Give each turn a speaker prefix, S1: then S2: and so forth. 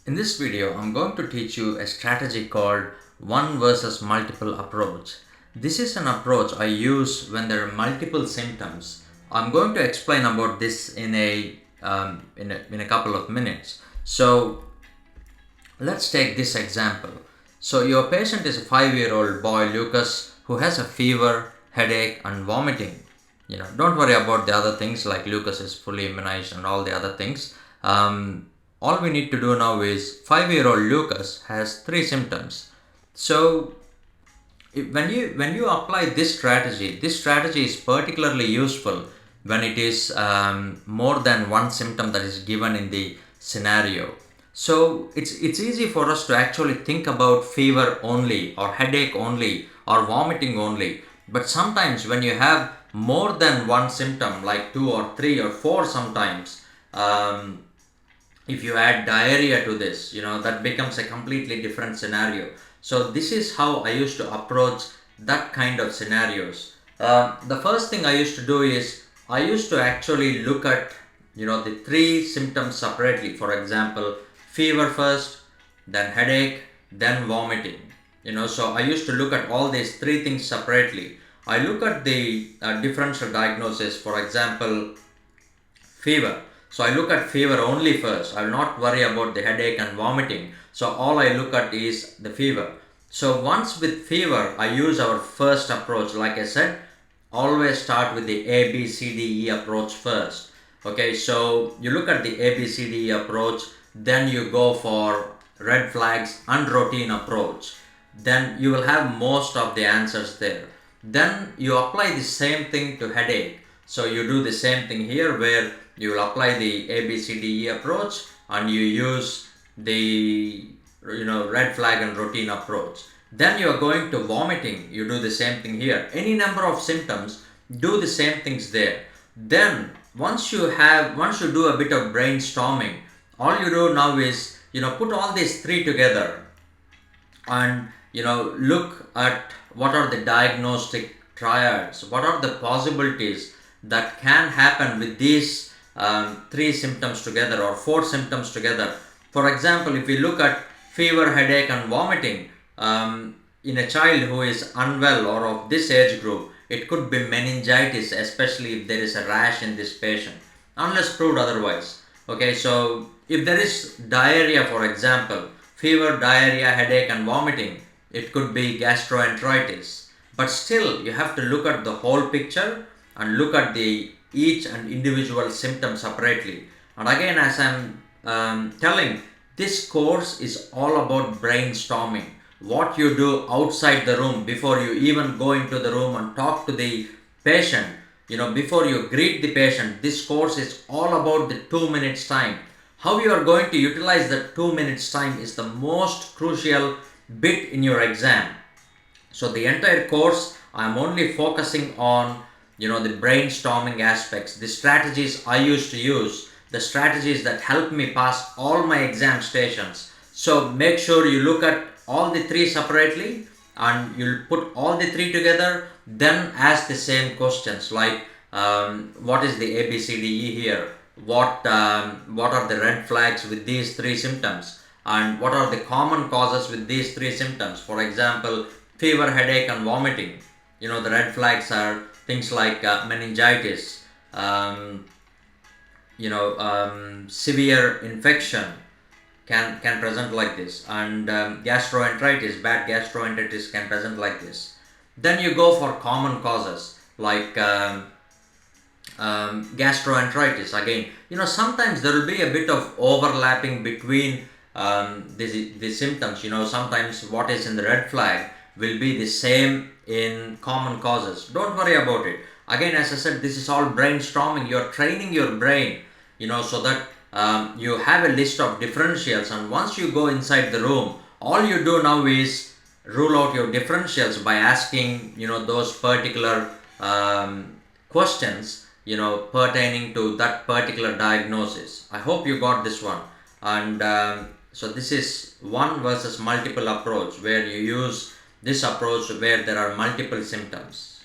S1: In this video, I'm going to teach you a strategy called one versus multiple approach. This is an approach I use when there are multiple symptoms. I'm going to explain about this in a couple of minutes. So let's take this example. So your patient is a 5-year-old boy, Lucas, who has a fever, headache and vomiting. Don't worry about the other things like Lucas is fully immunized and all the other things. All we need to do now is 5-year-old Lucas has 3 symptoms. So when you apply this strategy is particularly useful when it is more than one symptom that is given in the scenario. So it's easy for us to actually think about fever only or headache only or vomiting only. But sometimes when you have more than one symptom, like 2 or 3 or 4 sometimes, if you add diarrhea to this, that becomes a completely different scenario. So this is how I used to approach that kind of scenarios. The first thing I used to do is I used to actually look at the 3 symptoms separately. For example, fever first, then headache, then vomiting. So I used to look at all these 3 things separately. I look at the differential diagnosis. For example, fever. So I look at fever only first. I will not worry about the headache and vomiting. So all I look at is the fever. So once with fever, I use our first approach. Like I said, always start with the A, B, C, D, E approach first. Okay, so you look at the A, B, C, D, E approach, then you go for red flags and routine approach. Then you will have most of the answers there. Then you apply the same thing to headache. So you do the same thing here where you will apply the A, B, C, D, E approach and you use the red flag and routine approach. Then you are going to vomiting. You do the same thing here. Any number of symptoms, do the same things there. Then once you do a bit of brainstorming, all you do now is put all these 3 together and look at what are the diagnostic triads, what are the possibilities that can happen with these 3 symptoms together or 4 symptoms together. For example, if we look at fever, headache and vomiting in a child who is unwell or of this age group, it could be meningitis, especially if there is a rash in this patient, unless proved otherwise. Okay, so if there is diarrhea, for example, fever, diarrhea, headache and vomiting, it could be gastroenteritis. But still, you have to look at the whole picture and look at each and individual symptom separately. And again, as I'm telling, this course is all about brainstorming. What you do outside the room before you even go into the room and talk to the patient, before you greet the patient, this course is all about the 2 minutes time. How you are going to utilize that 2 minutes time is the most crucial bit in your exam. So the entire course, I'm only focusing on the brainstorming aspects, the strategies I used to use, the strategies that help me pass all my exam stations. So make sure you look at all the 3 separately and you'll put all the 3 together, then ask the same questions like what is the A, B, C, D, E here? What are the red flags with these 3 symptoms? And what are the common causes with these 3 symptoms? For example, fever, headache and vomiting. The red flags are things like meningitis, severe infection can present like this, and gastroenteritis, bad gastroenteritis can present like this. Then you go for common causes like gastroenteritis. Again, sometimes there will be a bit of overlapping between the symptoms. Sometimes what is in the red flag will be the same in common causes. Don't worry about it. Again, as I said, this is all brainstorming. You're training your brain, so that you have a list of differentials, and once you go inside the room, all you do now is rule out your differentials by asking those particular questions pertaining to that particular diagnosis. I hope you got this one. And so this is one versus multiple approach, where you use this approach where there are multiple symptoms.